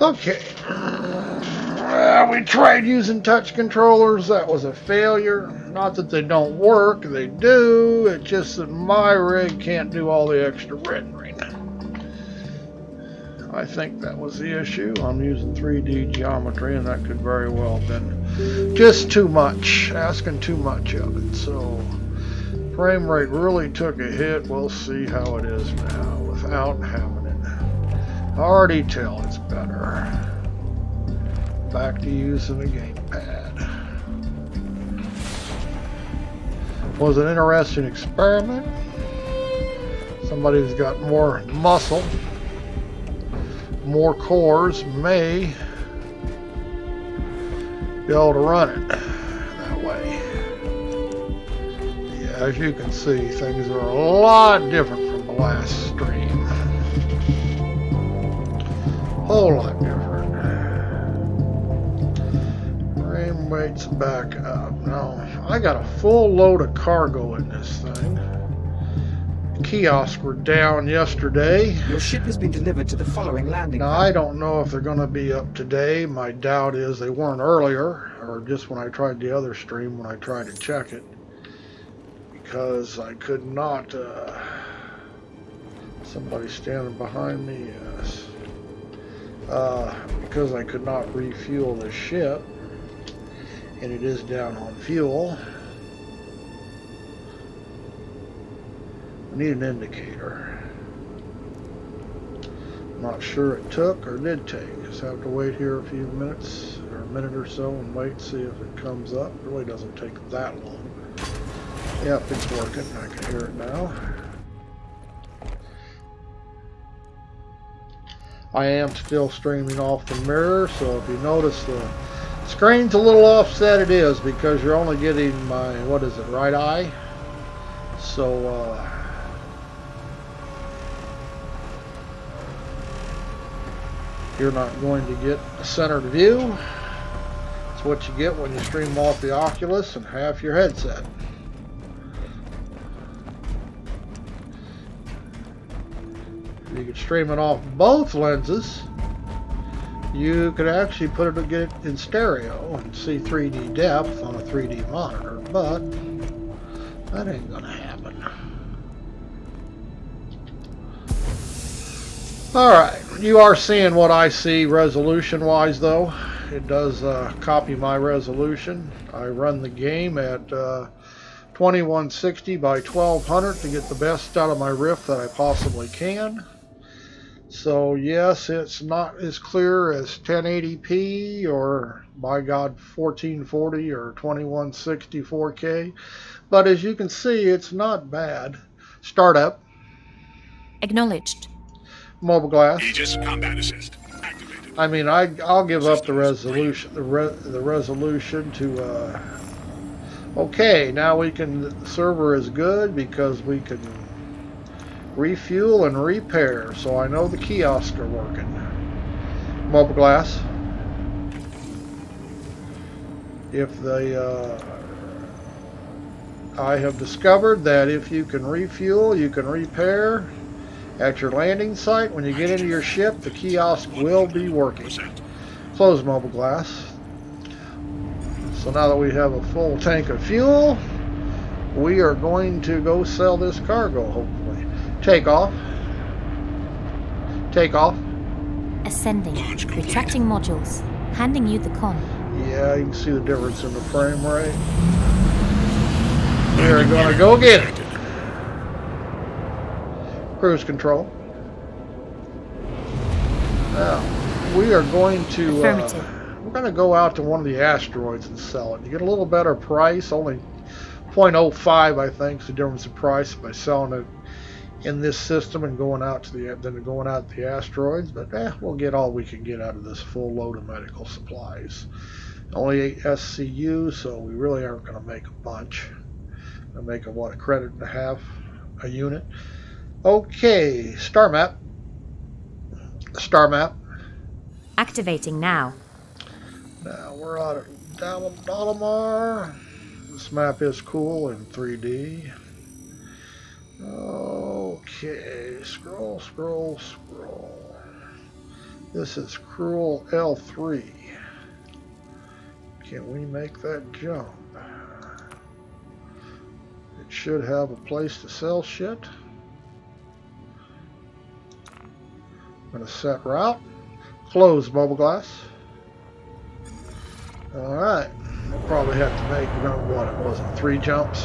Okay. We tried using touch controllers. That was a failure. Not that they don't work, they do. It's just that my rig can't do all the extra rendering. I think that was the issue. I'm using 3D geometry, and that could very well have been just too much, asking too much of it. So frame rate really took a hit. We'll see how it is now without having it. I already tell it's better. Back to using a gamepad. Was an interesting experiment. Somebody who's got more muscle, more cores, may be able to run it that way. Yeah, as you can see, things are a lot different from the last stream. Whole lot different. Frame rate's back up. Now, I got a full load of cargo in this thing. The kiosks were down yesterday. Your ship has been delivered to the following landing Now, pad. I don't know if they're going to be up today. My doubt is they weren't earlier, or just when I tried the other stream, when I tried to check it. Because I could not, somebody standing behind me, yes. Because I could not refuel the ship, and it is down on fuel. I need an indicator. I'm not sure it took or did take. Just have to wait here a few minutes, or a minute or so, and wait and see if it comes up. It really doesn't take that long. Yep, it's working. I can hear it now. I am still streaming off the mirror, so if you notice the screen's a little offset, it is because you're only getting my, what is it, right eye? So, you're not going to get a centered view. It's what you get when you stream off the Oculus and half your headset. You could stream it off both lenses. You could actually get it in stereo and see 3D depth on a 3D monitor, but that ain't gonna happen. Alright, you are seeing what I see resolution wise though. It does copy my resolution. I run the game at 2160 by 1200 to get the best out of my riff that I possibly can. So yes, it's not as clear as 1080p or, by God, 1440 or 2160 4K, but as you can see, it's not bad. Startup. Acknowledged. Mobile glass. Aegis combat assist activated. I mean, I'll give up the resolution. The resolution to. Okay, now we can. The server is good because we can refuel and repair, so I know the kiosks are working. Mobile glass. If they, I have discovered that if you can refuel, you can repair at your landing site. When you get into your ship, the kiosk will be working. Close mobile glass. So now that we have a full tank of fuel, we are going to go sell this cargo, hopefully. Take off. Take off. Ascending. Retracting modules. Handing you the con. Yeah, you can see the difference in the frame rate. We are going to go get it. Cruise control. Now, we are going to we're going to go out to one of the asteroids and sell it. You get a little better price, only 0.05 I think is the difference in price by selling it in this system and going out to the asteroids, but we'll get all we can get out of this full load of medical supplies. Only 8 SCU, so we really aren't going to make a bunch. I'll make a credit and a half a unit. Okay, star map. Star map. Activating now. Now we're out at Dalamar. This map is cool in 3D. Okay, scroll. This is Cruel L3. Can we make that jump? It should have a place to sell shit. I'm going to set route. Close bubble glass. Alright. We'll probably have to make, remember what it was, 3 jumps.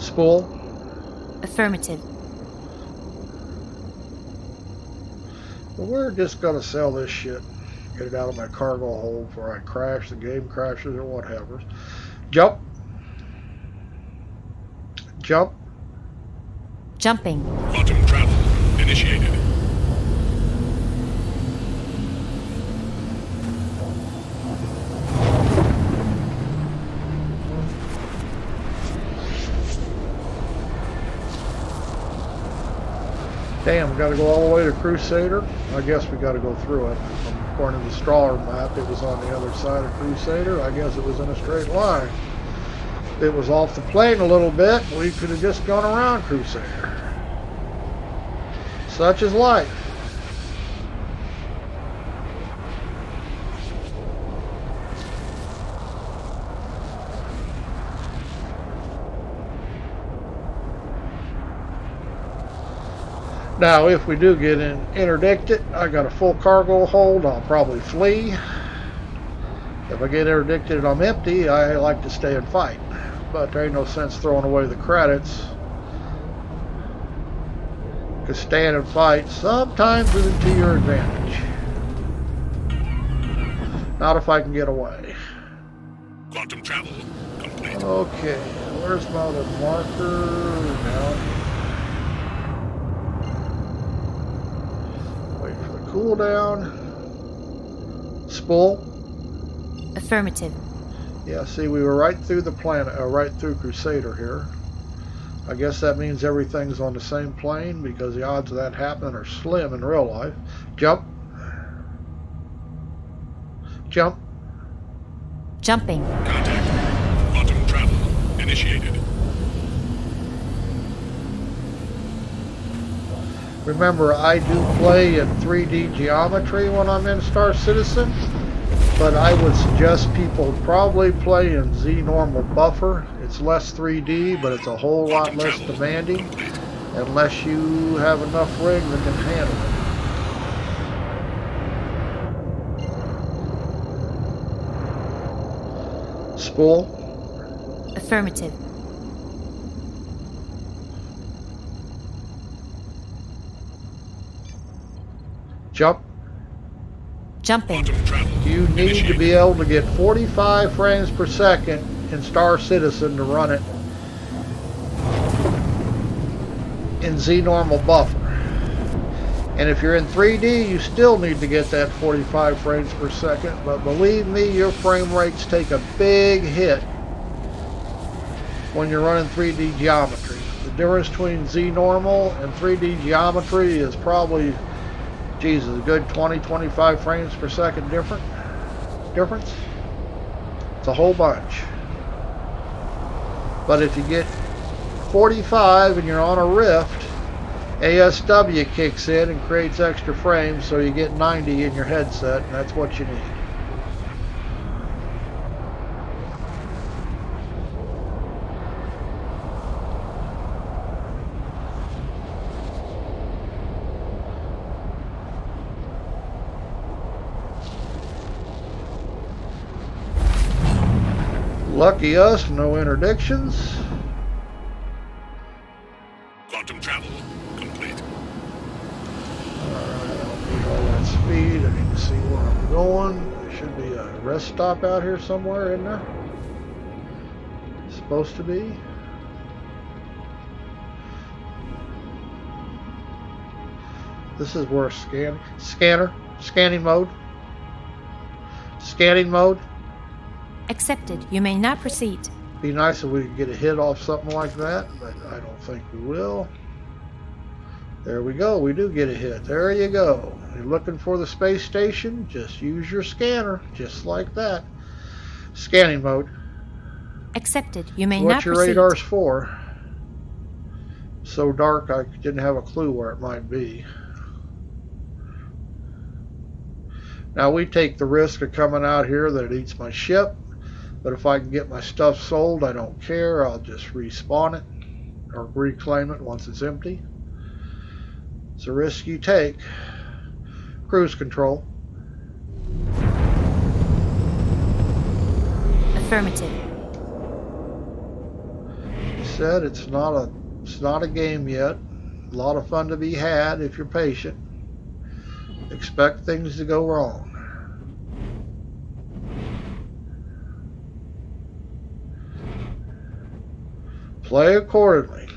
Spool. Affirmative. But we're just going to sell this shit. Get it out of my cargo hold before I crash, the game crashes or whatever. Jump. Jump. Jumping. Quantum travel initiated. Damn, we got to go all the way to Crusader. I guess we got to go through it. According to the star map, it was on the other side of Crusader. I guess it was in a straight line. If it was off the plane a little bit, we could have just gone around Crusader. Such is life. Now, if we do get interdicted, I got a full cargo hold, I'll probably flee. If I get interdicted and I'm empty, I like to stay and fight. But there ain't no sense throwing away the credits. Because stand and fight sometimes isn't to your advantage. Not if I can get away. Quantum travel complete. Okay, where's my other marker? Down. Cooldown. Spool. Affirmative. Yeah, see, we were right through the planet, right through Crusader here. I guess that means everything's on the same plane because the odds of that happening are slim in real life. Jump. Jump. Jumping. Contact. Quantum travel initiated. Remember, I do play in 3D geometry when I'm in Star Citizen, but I would suggest people probably play in Z normal buffer. It's less 3D, but it's a whole lot less demanding, unless you have enough rig that can handle it. Spool. Affirmative. Jump. Jumping. You need to be able to get 45 frames per second in Star Citizen to run it in Z normal buffer. And if you're in 3D, you still need to get that 45 frames per second. But believe me, your frame rates take a big hit when you're running 3D geometry. The difference between Z normal and 3D geometry is probably, Jesus, a good 20-25 frames per second difference. It's a whole bunch. But if you get 45 and you're on a rift, ASW kicks in and creates extra frames, so you get 90 in your headset, and that's what you need. Lucky us, no interdictions. Quantum travel complete. Alright, I don't need all that speed. I need to see where I'm going. There should be a rest stop out here somewhere, isn't there? Supposed to be. This is where scanning mode. Scanning mode. Accepted. You may now proceed. Be nice if we could get a hit off something like that, but I don't think we will. There we go. We do get a hit. There you go. You're looking for the space station? Just use your scanner, just like that. Scanning mode. Accepted. You may What now your proceed. radar's for. So dark I didn't have a clue where it might be. Now we take the risk of coming out here that it eats my ship, but if I can get my stuff sold, I don't care. I'll just respawn it or reclaim it once it's empty. It's a risk you take. Cruise control. Affirmative. He said it's not a game yet. A lot of fun to be had if you're patient. Expect things to go wrong. Play accordingly.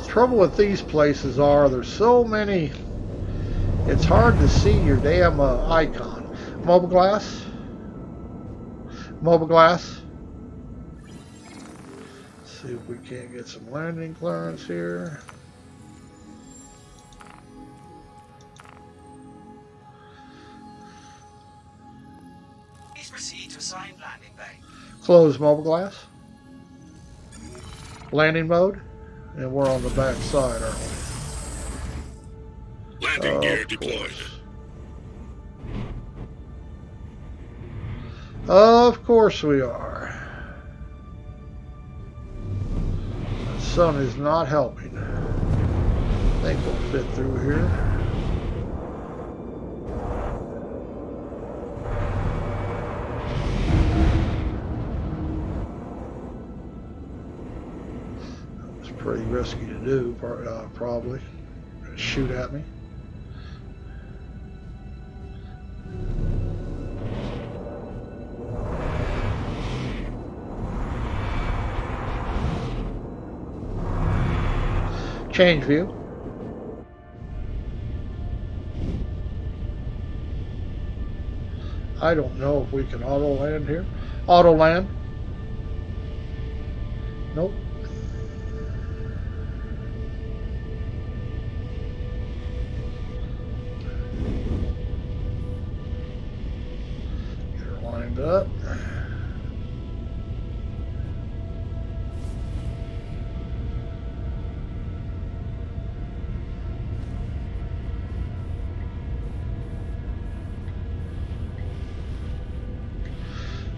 Trouble with these places are there's so many. It's hard to see your damn icon. Mobile glass. Mobile glass. Let's see if we can't get some landing clearance here. Please proceed to assigned landing bay. Close mobile glass. Landing mode. And we're on the back side, aren't we? Landing gear deployed. Of course we are. The sun is not helping. I think we'll fit through here. Pretty risky to do, probably. Shoot at me. Change view. I don't know if we can auto land here. Auto land. Nope. Up.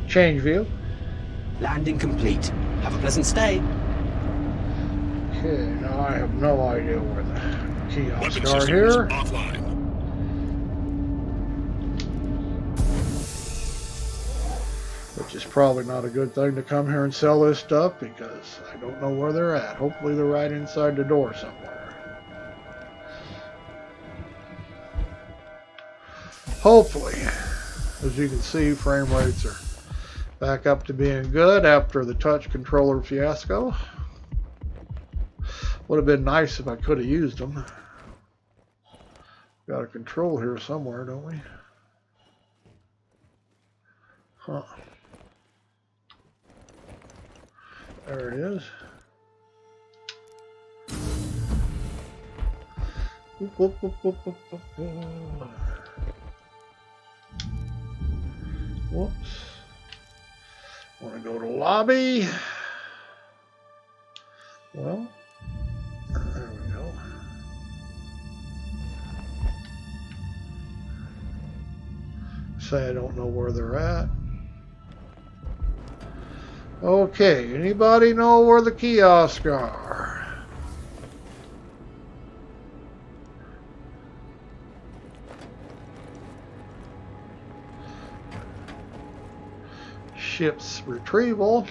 Change view. Landing complete. Have a pleasant stay. Okay, now I have no idea where the kiosks Weapon are systems here. offline. Which is probably not a good thing to come here and sell this stuff because I don't know where they're at. Hopefully they're right inside the door somewhere. Hopefully. As you can see, frame rates are back up to being good after the touch controller fiasco. Would have been nice if I could have used them. Got a control here somewhere, don't we? Huh. There it is. Whoop, whoop, whoop, whoop, whoop, whoop, whoop. Whoops. Want to go to lobby. Well, there we go. Say I don't know where they're at. Okay, anybody know where the kiosks are? Ship's retrieval.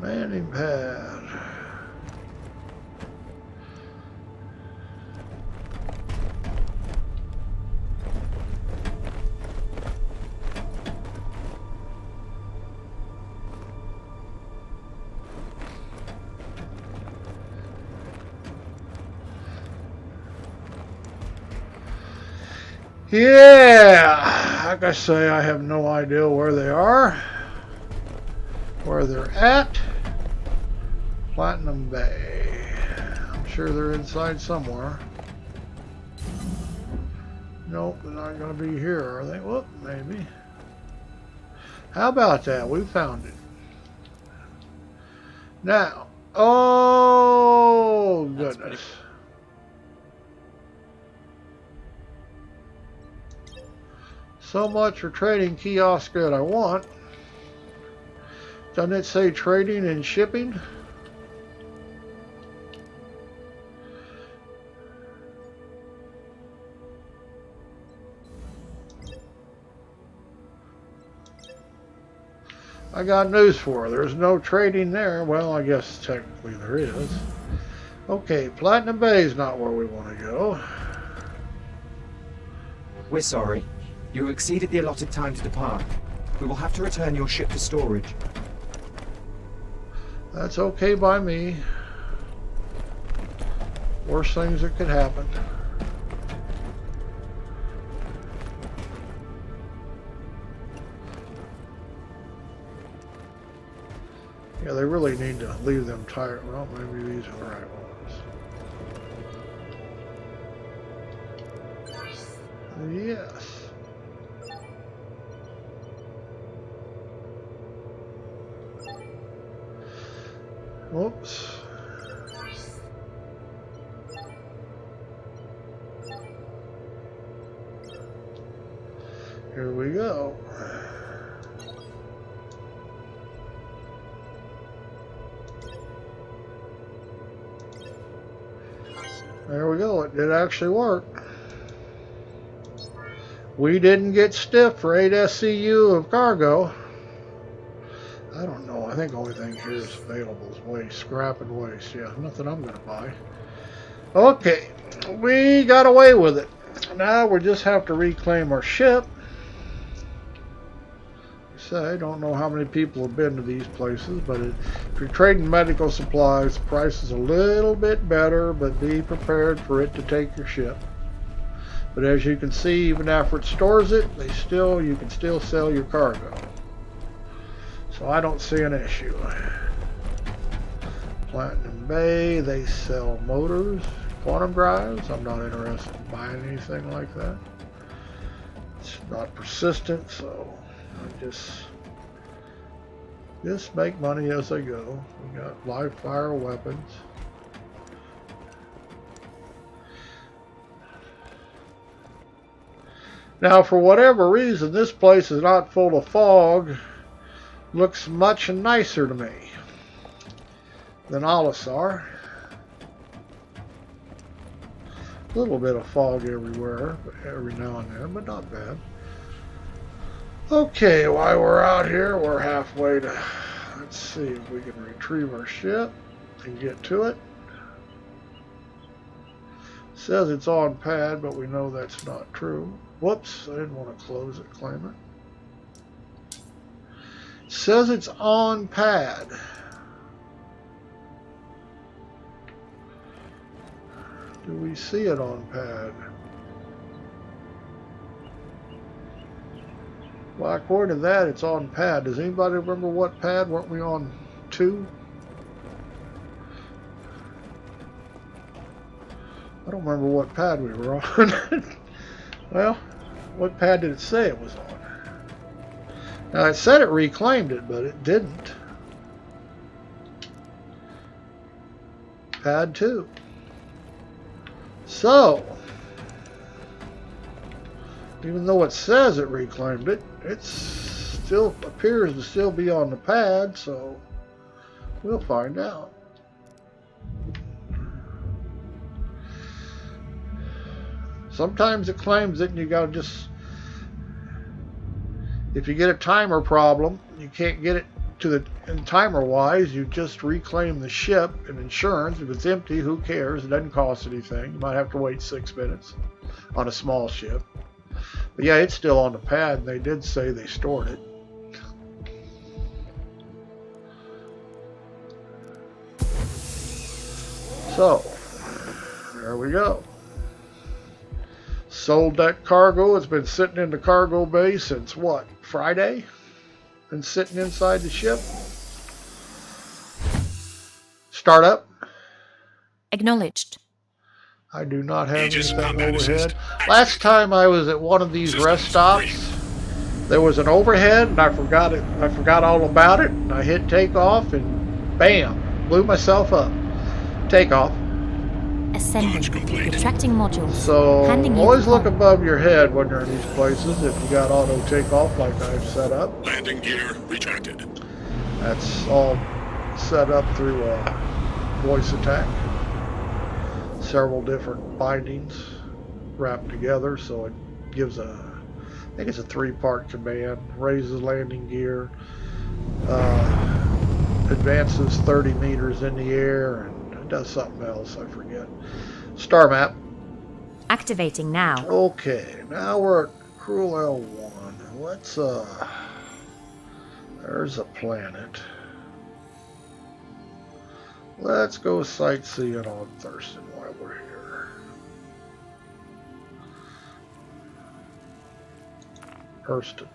Landing pad. Yeah, I like I say, I have no idea where they are, where they're at. Platinum Bay. I'm sure they're inside somewhere. Nope, they're not going to be here, are they? Whoop, maybe. How about that? We found it. Now, oh goodness. So much for trading kiosk that I want. Doesn't it say trading and shipping? I got news for her. There's no trading there. Well, I guess technically there is. Okay, Platinum Bay is not where we want to go. We're sorry. You exceeded the allotted time to depart. We will have to return your ship to storage. That's okay by me. Worst things that could happen. Yeah, they really need to leave them tired. Well, maybe these are the right ones. Yes. Whoops. Here we go. There we go. It did actually work. We didn't get stiff for 8 SCU of cargo. I don't know. I think the only thing here is available is waste. Scrap and waste. Yeah, nothing I'm going to buy. Okay. We got away with it. Now we just have to reclaim our ship. So I don't know how many people have been to these places, but if you're trading medical supplies, the price is a little bit better, but be prepared for it to take your ship. But as you can see, even after it stores it, you can still sell your cargo. So I don't see an issue. Platinum Bay, they sell motors, quantum drives. I'm not interested in buying anything like that. It's not persistent, so I just make money as I go. We got live fire weapons. Now, for whatever reason, this place is not full of fog. Looks much nicer to me than Olisar. A little bit of fog everywhere, every now and then, but not bad. Okay, while we're out here, we're halfway to... Let's see if we can retrieve our ship and get to it. It says it's on pad, but we know that's not true. Whoops, I didn't want to close it, claim it. It says it's on pad. Do we see it on pad? Well, according to that, it's on pad. Does anybody remember what pad? Weren't we on 2? I don't remember what pad we were on. Well, what pad did it say it was on? Now, it said it reclaimed it, but it didn't. Pad 2. So, even though it says it reclaimed it, it still appears to still be on the pad, so we'll find out. Sometimes it claims it and you gotta just, if you get a timer problem, you can't get it to the timer wise, you just reclaim the ship and insurance. If it's empty, who cares? It doesn't cost anything. You might have to wait 6 minutes on a small ship. But yeah, it's still on the pad, and they did say they stored it. So, there we go. Sold that cargo. It's been sitting in the cargo bay since what? Friday? Been sitting inside the ship. Start up. Acknowledged. I do not have Aegis anything combat overhead. assist Last activated. time I was at one of these rest Systems stops, there was an overhead, and I forgot it. I forgot all about it, and I hit takeoff, and bam, blew myself up. Takeoff. Ascending. Launch complete. Retracting modules. So Handing you always the look con. above your head when you're in these places. If you got auto takeoff like I've set up, Landing gear retracted. that's all set up through voice attack. Several different bindings wrapped together, so it gives I think it's a 3-part command. Raises landing gear, advances 30 meters in the air, and it does something else, I forget. Star map. Activating now. Okay, now we're at Cruel L1. Let's there's a planet. Let's go sightseeing on Thurston while we're here. Hurston.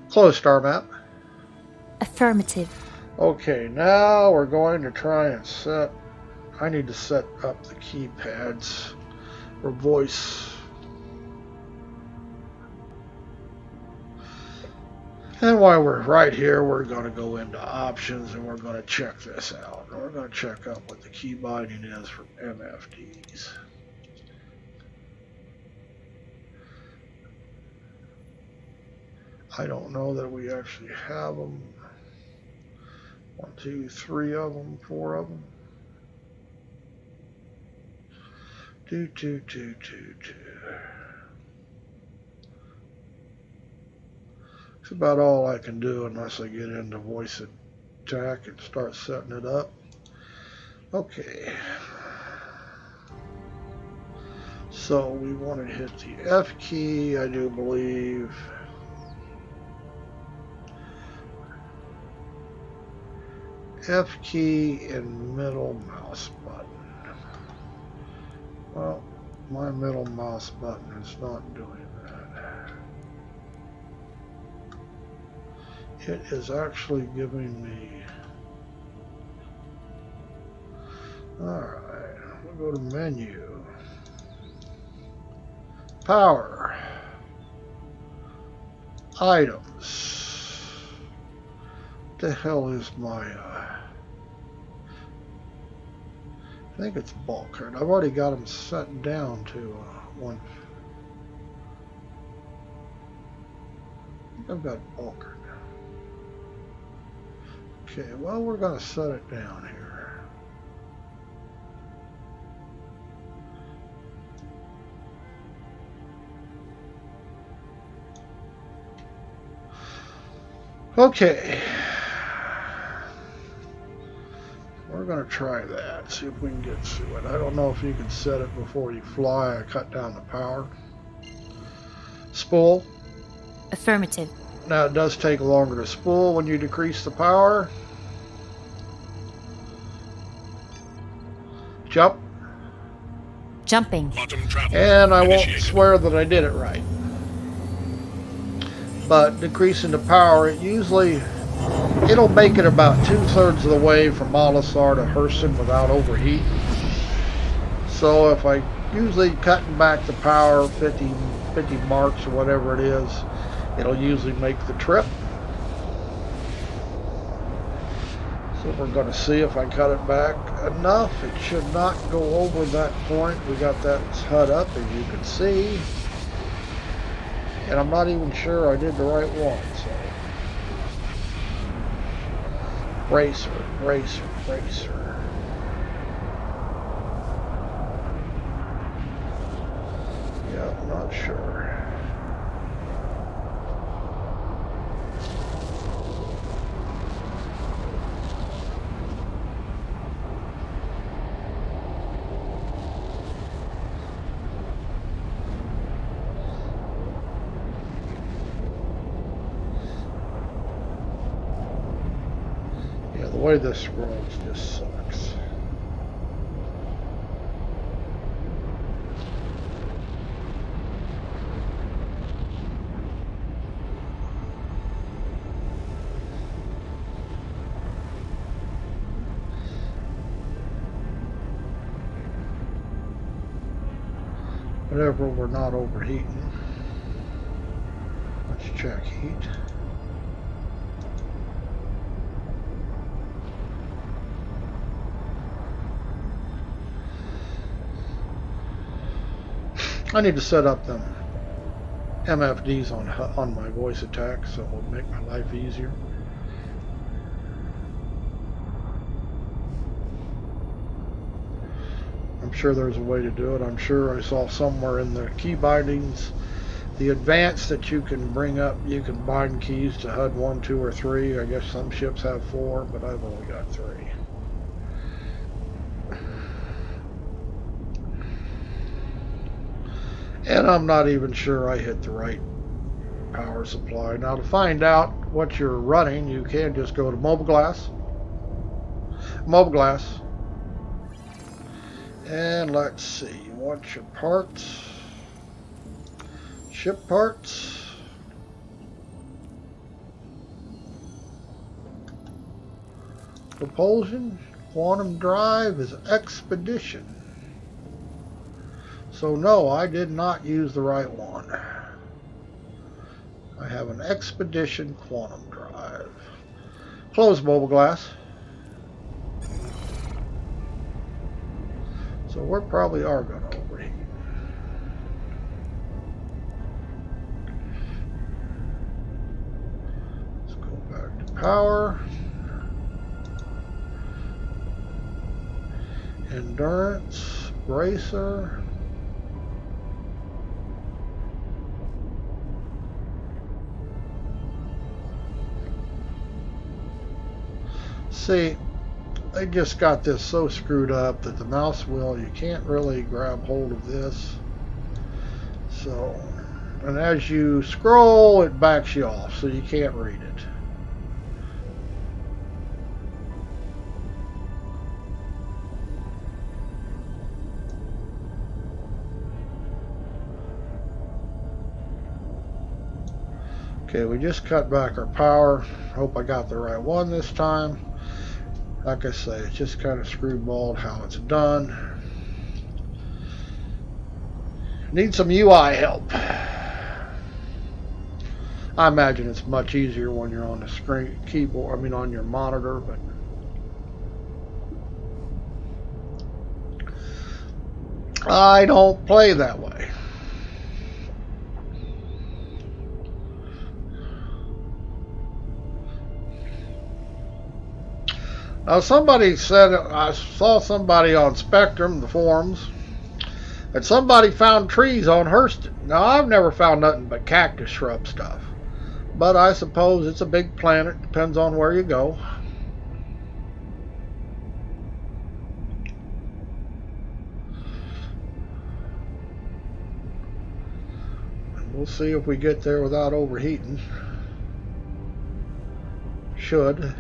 Close star map. Affirmative. Okay, now we're going to try and set... I need to set up the keypads for voice. And while we're right here, we're going to go into options and we're going to check this out. And we're going to check out what the key binding is for MFDs. I don't know that we actually have them. 1, 2, 3 of them, 4 of them. Do. It's about all I can do unless I get into voice attack and start setting it up. Okay. So we want to hit the F key, I do believe. F key and middle mouse button. Well, my middle mouse button is not doing that. It is actually giving me... Alright, we'll go to menu. Power. Items. What the hell is my... I think it's bulk card. I've already got them set down to one. I think I've got bulk card. Okay, well, we're going to set it down here. Okay. We're going to try that, see if we can get to it. I don't know if you can set it before you fly. I cut down the power. Spool. Affirmative. Now it does take longer to spool when you decrease the power. Jump. Jumping. Quantum travel And I won't initiated. swear that I did it right. But decreasing the power, it'll make it about 2/3 of the way from Olisar to Hurston without overheat. So if I usually cutting back the power 50 marks or whatever it is, it'll usually make the trip. So we're going to see if I cut it back enough. It should not go over that point. We got that HUD up, as you can see. And I'm not even sure I did the right one. So. Racer. Yeah, I'm not sure. Yeah, the way this scrolls just sucks. Whatever, we're not overheating. Let's check heat. I need to set up them MFDs on my voice attack, so it'll make my life easier. I'm sure there's a way to do it. I'm sure I saw somewhere in the key bindings the advanced that you can bring up. You can bind keys to HUD 1, 2, or 3. I guess some ships have 4, but I've only got 3. And I'm not even sure I hit the right power supply. Now, to find out what you're running, you can just go to mobile glass, and let's see, you want your parts, ship parts, propulsion, quantum drive is expedition. So no, I did not use the right one. I have an expedition quantum drive. Close mobile glass. So we probably are going to overheat. Let's go back to power. Endurance, bracer. See, they just got this so screwed up that the mouse wheel, you can't really grab hold of this. So, and as you scroll, it backs you off, so you can't read it. Okay, we just cut back our power. Hope I got the right one this time. Like I say, it's just kind of screwballed how it's done. Need some UI help. I imagine it's much easier when you're on the screen keyboard, I mean on your monitor, but I don't play that way. Now somebody said, I saw somebody on Spectrum, the forums, that somebody found trees on Hurston. Now I've never found nothing but cactus shrub stuff. But I suppose it's a big planet, depends on where you go. We'll see if we get there without overheating. Should.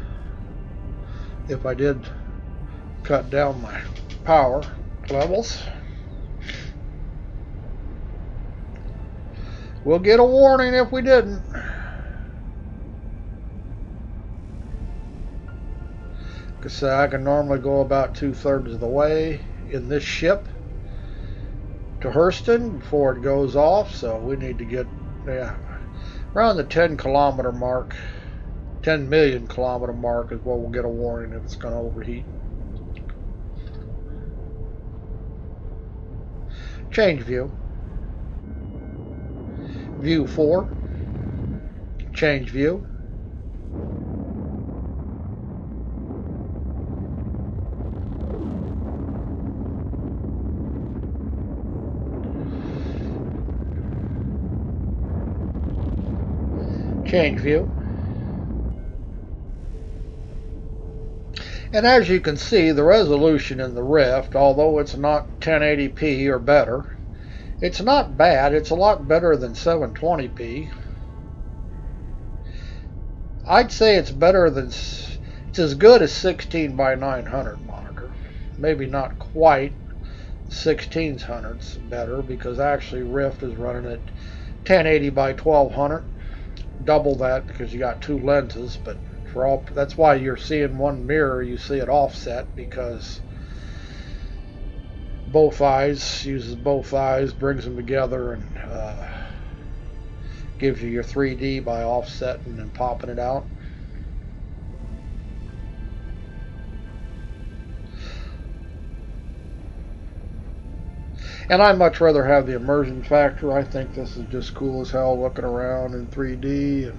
If I did cut down my power levels. We'll get a warning if we didn't. Because I can normally go about 2/3 of the way in this ship to Hurston before it goes off, so we need to get around the 10-kilometer mark. 10 million kilometer mark is where we'll get a warning if it's going to overheat. Change view. View 4. Change view. Change view. And as you can see, the resolution in the Rift, although it's not 1080p or better, it's not bad. It's a lot better than 720p. I'd say it's better than, it's as good as 16 by 900 monitor. Maybe not quite 1600's better, because actually Rift is running at 1080 by 1200. Double that because you got 2 lenses, but for all, that's why you're seeing one mirror, you see it offset, because both eyes, uses both eyes, brings them together, and gives you your 3D by offsetting and popping it out. And I much rather have the immersion factor. I think this is just cool as hell looking around in 3D. And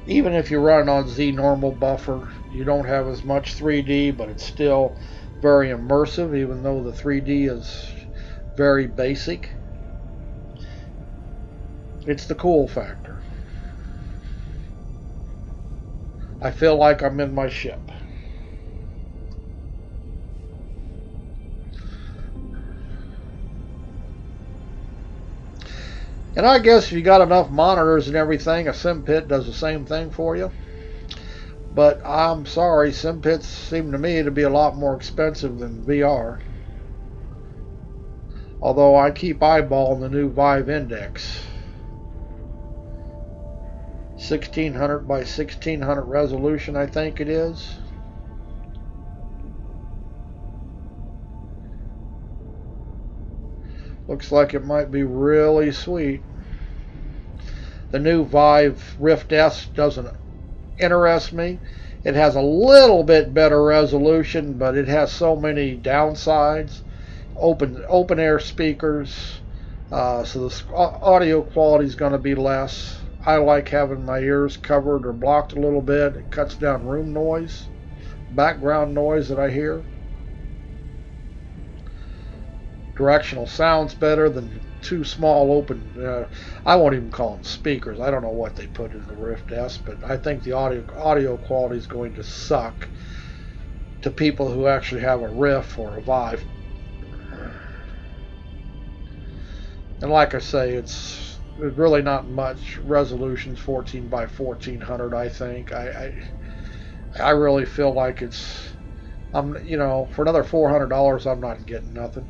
even if you run on Z normal buffer, you don't have as much 3D, but it's still very immersive, even though the 3D is very basic. It's the cool factor. I feel like I'm in my ship. And I guess if you got enough monitors and everything, a sim pit does the same thing for you. But I'm sorry, sim pits seem to me to be a lot more expensive than VR. Although I keep eyeballing the new Vive Index. 1600 by 1600 resolution, I think it is. Looks like it might be really sweet. The new Vive Rift S doesn't interest me. It has a little bit better resolution, but it has so many downsides. Open air speakers, so the audio quality is going to be less. I like having my ears covered or blocked a little bit. It cuts down room noise, background noise that I hear. Directional sounds better than two small open, I won't even call them speakers. I don't know what they put in the Rift S, but I think the audio quality is going to suck to people who actually have a Rift or a Vive. And like I say, it's really not much. Resolution's 14 by 1400, I think. I really feel like it's, for another $400, I'm not getting nothing.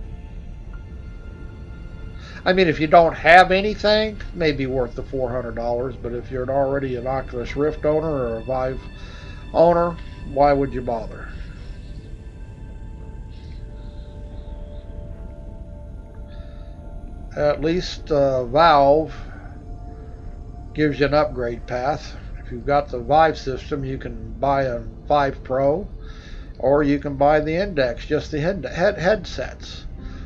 I mean, if you don't have anything, it may be worth the $400, but if you're already an Oculus Rift owner or a Vive owner, why would you bother? At least Valve gives you an upgrade path. If you've got the Vive system, you can buy a Vive Pro, or you can buy the Index, just the headsets.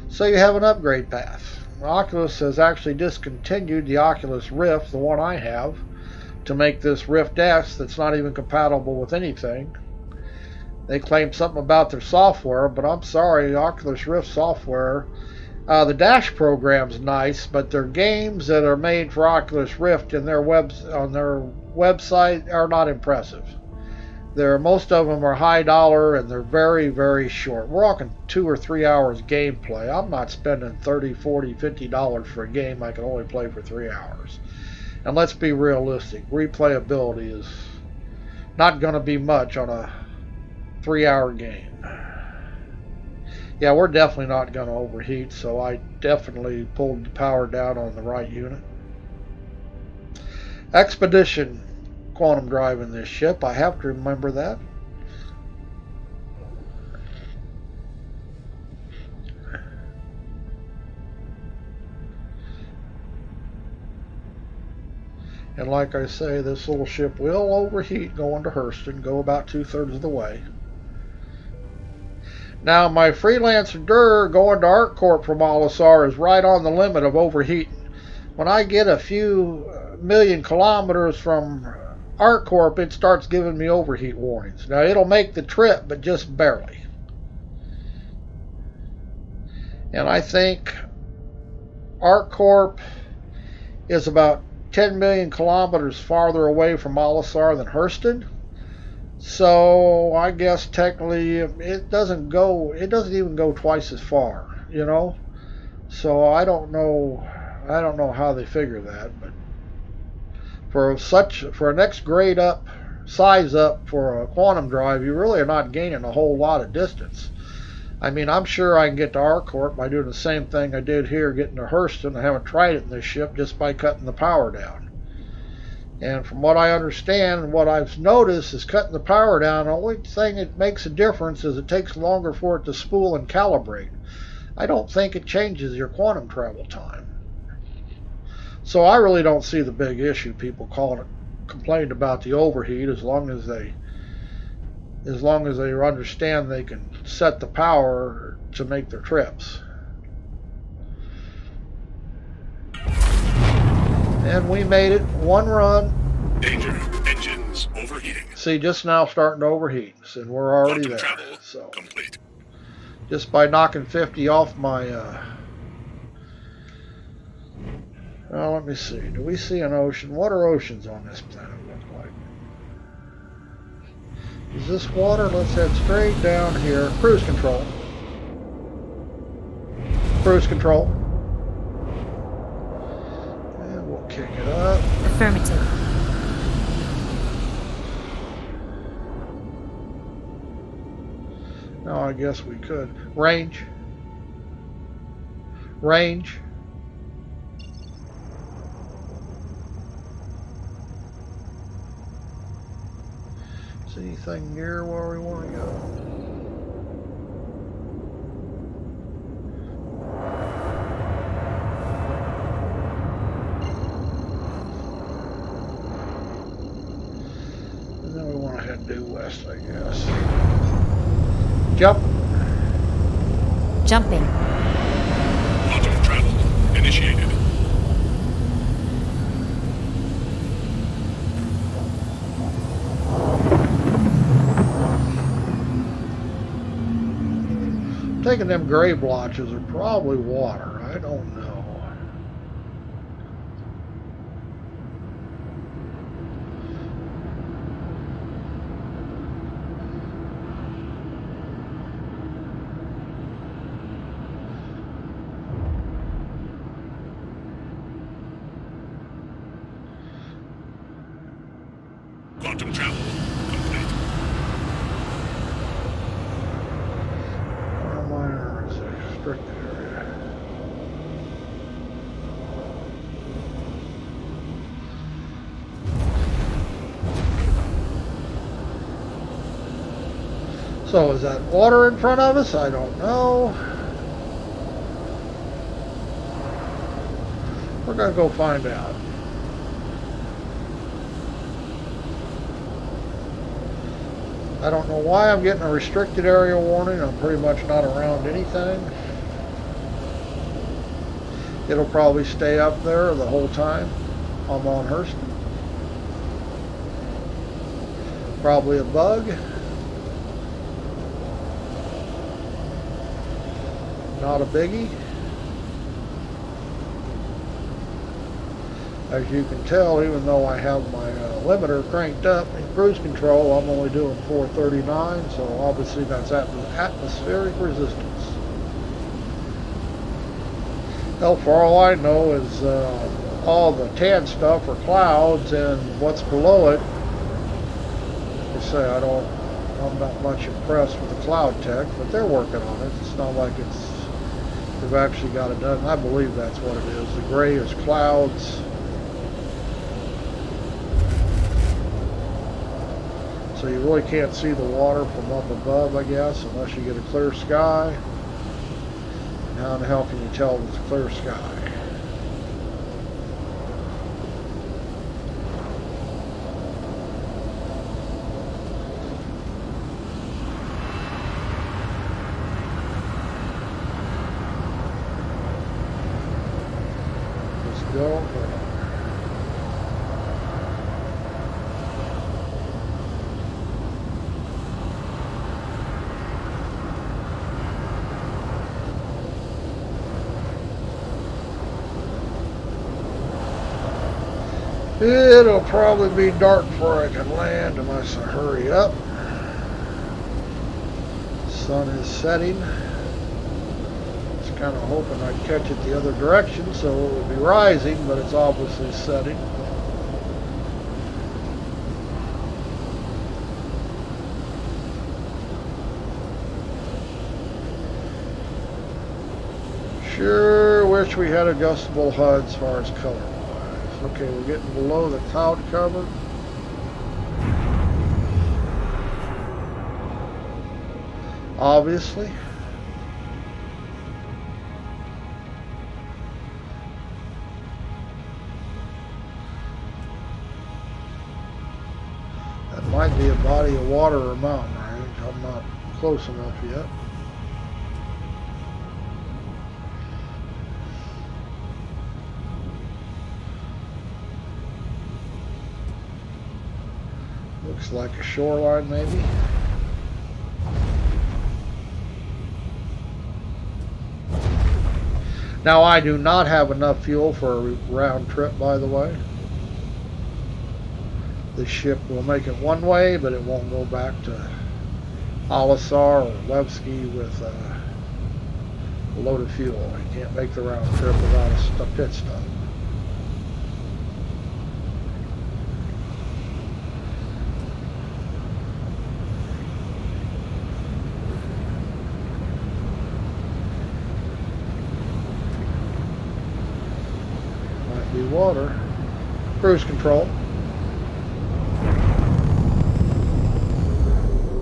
So you have an upgrade path. Oculus has actually discontinued the Oculus Rift, the one I have, to make this Rift S that's not even compatible with anything. They claim something about their software, but I'm sorry, Oculus Rift software, the Dash program's nice, but their games that are made for Oculus Rift on their website are not impressive. Most of them are high dollar, and they're very, very short. We're talking 2 or 3 hours gameplay. I'm not spending $30, $40, $50 for a game I can only play for 3 hours. And let's be realistic. Replayability is not going to be much on a 3-hour game. Yeah, we're definitely not going to overheat, so I definitely pulled the power down on the right unit. Expedition quantum drive in this ship. I have to remember that. And like I say, this little ship will overheat going to Hurston, go about 2/3 of the way. Now, my freelance endurer going to ArcCorp from Olisar is right on the limit of overheating. When I get a few million kilometers from ArcCorp, it starts giving me overheat warnings. Now, it'll make the trip, but just barely. And I think ArcCorp is about 10 million kilometers farther away from Olisar than Hurston. So I guess technically it doesn't even go twice as far, So I don't know how they figure that, but for a next grade up, size up for a quantum drive, you really are not gaining a whole lot of distance. I mean, I'm sure I can get to ArcCorp by doing the same thing I did here, getting to Hurston. I haven't tried it in this ship, just by cutting the power down. And from what I understand, what I've noticed is cutting the power down, the only thing that makes a difference is it takes longer for it to spool and calibrate. I don't think it changes your quantum travel time. So I really don't see the big issue. People complained about the overheat as long as they understand they can set the power to make their trips. And we made it. One run. Danger. Engines overheating. See, just now starting to overheat, and we're already Quantum there. travel So complete. just by knocking 50 off my well, let me see. Do we see an ocean? What are oceans on this planet look like? Is this water? Let's head straight down here. Cruise control. Cruise control. And we'll kick it up. Affirmative. No, I guess we could. Range. Range. Is anything near where we want to go? And then we want to head due west, I guess. Jump. Jumping. Quantum travel initiated. I'm thinking them gray blotches are probably water. I don't know. Quantum travel complete. Minor is a restricted area. So is that water in front of us? I don't know. We're going to go find out. I don't know why I'm getting a restricted area warning. I'm pretty much not around anything. It'll probably stay up there the whole time I'm on Hurston. Probably a bug. Not a biggie. As you can tell, even though I have my limiter cranked up in cruise control, I'm only doing 439, so obviously that's atmospheric resistance. Hell, for all I know is all the tan stuff are clouds, and what's below it, you say I'm not much impressed with the cloud tech, but they're working on it. It's not like they've actually got it done. I believe that's what it is. The gray is clouds. So you really can't see the water from up above, I guess, unless you get a clear sky. How in the hell can you tell if it's a clear sky? Just go. It'll probably be dark before I can land unless I hurry up. Sun is setting. I was kind of hoping I'd catch it the other direction so it would be rising, but it's obviously setting. Sure wish we had adjustable HUD as far as color. Okay, we're getting below the cloud cover. Obviously. Might be a body of water or mountain range. I'm not close enough yet. Looks like a shoreline, maybe. Now, I do not have enough fuel for a round trip, by the way. The ship will make it one way, but it won't go back to Alisar or Levski with a load of fuel. You can't make the round trip without a pit stop. Might be water. Cruise control.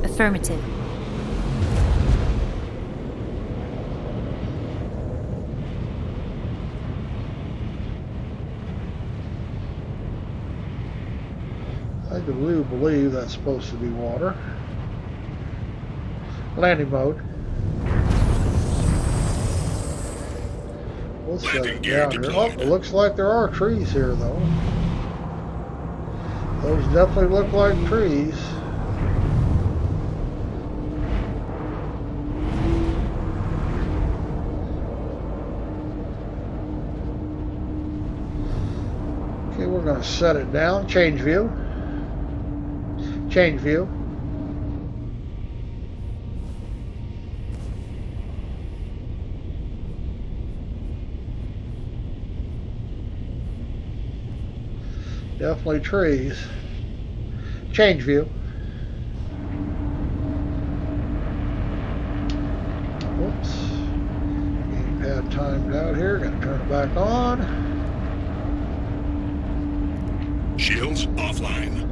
Affirmative. I do believe that's supposed to be water. Landing mode. We'll set it down here. Oh, it looks like there are trees here, though. Those definitely look like trees. Okay, we're going to set it down. Change view. Change view. Definitely trees. Change view. Whoops. Gamepad timed out here. Gotta turn it back on. Shields offline.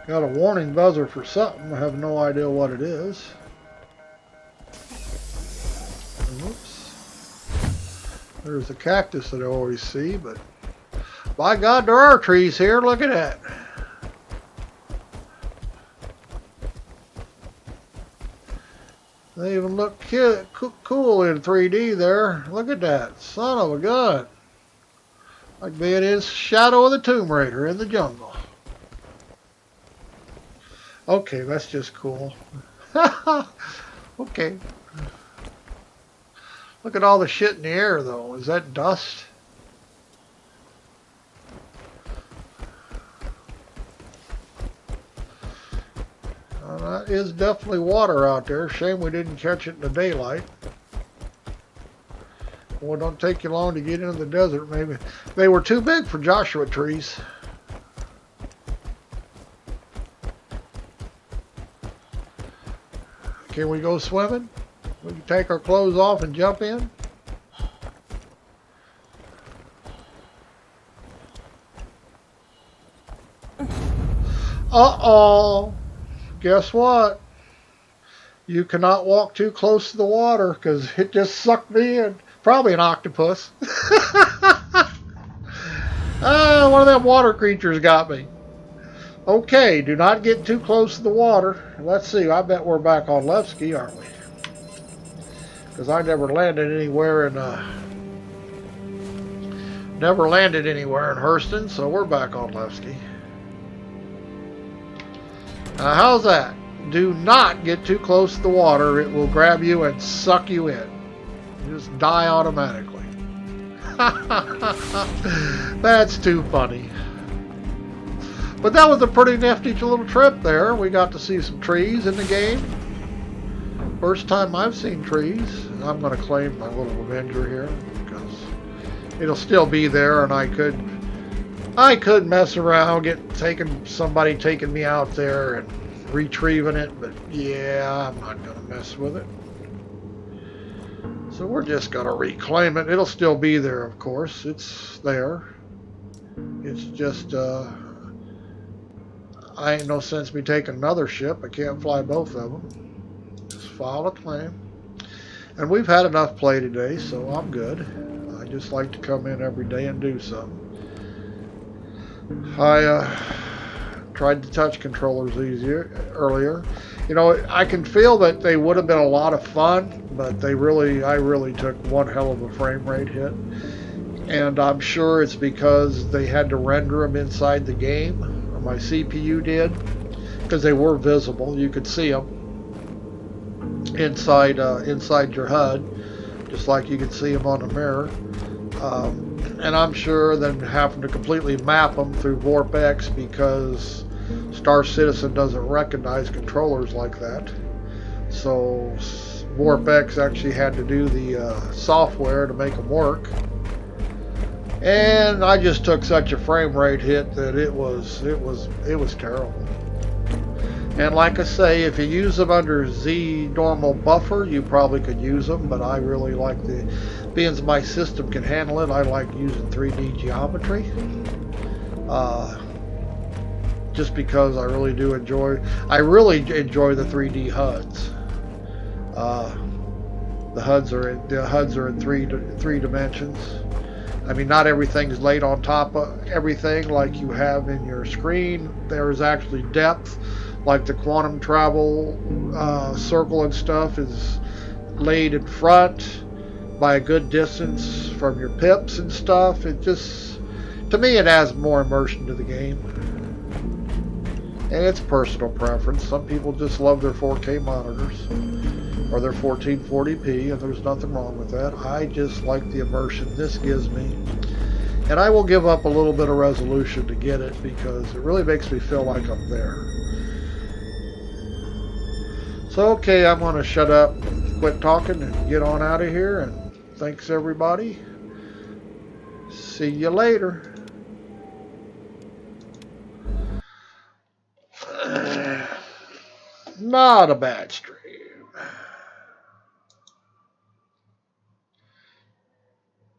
Got a warning buzzer for something. I have no idea what it is. Oops. There's the cactus that I always see, but by God, there are trees here. Look at that. They even look cool in 3D there. Look at that. Son of a gun. Like being in Shadow of the Tomb Raider in the jungle. Okay, that's just cool. Okay. Look at all the shit in the air, though. Is that dust? That is definitely water out there. Shame we didn't catch it in the daylight. Well, it don't take you long to get into the desert, maybe. They were too big for Joshua trees. Can we go swimming? We can take our clothes off and jump in? Uh-oh. Guess what? You cannot walk too close to the water because it just sucked me in. Probably an octopus. One of them water creatures got me. Okay, do not get too close to the water. Let's see, I bet we're back on Levski, aren't we? Because I never landed anywhere in Hurston, so we're back on Levski. How's that? Do not get too close to the water. It will grab you and suck you in. You just die automatically. That's too funny. But that was a pretty nifty little trip there. We got to see some trees in the game. First time I've seen trees. I'm going to claim my little Avenger here because it'll still be there, and I could mess around, somebody taking me out there and retrieving it, but yeah, I'm not going to mess with it. So we're just going to reclaim it. It'll still be there, of course. It's there. It's just, I ain't no sense me taking another ship. I can't fly both of them. Just file a claim. And we've had enough play today, so I'm good. I just like to come in every day and do something. I tried the touch controllers earlier. You know, I can feel that they would have been a lot of fun, but I really took one hell of a frame rate hit. And I'm sure it's because they had to render them inside the game, or my CPU did, because they were visible. You could see them inside your HUD, just like you could see them on the mirror. And I'm sure then having to completely map them through VorpX because Star Citizen doesn't recognize controllers like that. So VorpX actually had to do the software to make them work. And I just took such a frame rate hit that it was terrible. And like I say, if you use them under Z normal buffer, you probably could use them, but I really like being my system can handle it, I like using 3D geometry. Just because I really enjoy the 3D HUDs. The HUDs are in three dimensions. I mean, not everything's laid on top of everything like you have in your screen. There is actually depth, like the quantum travel circle and stuff is laid in front by a good distance from your pips and stuff. It just, to me, it adds more immersion to the game. And it's personal preference. Some people just love their 4K monitors or their 1440p, and there's nothing wrong with that. I just like the immersion this gives me. And I will give up a little bit of resolution to get it because it really makes me feel like I'm there. So, okay, I'm going to shut up, quit talking, and get on out of here. And thanks, everybody. See you later. Not a bad stream.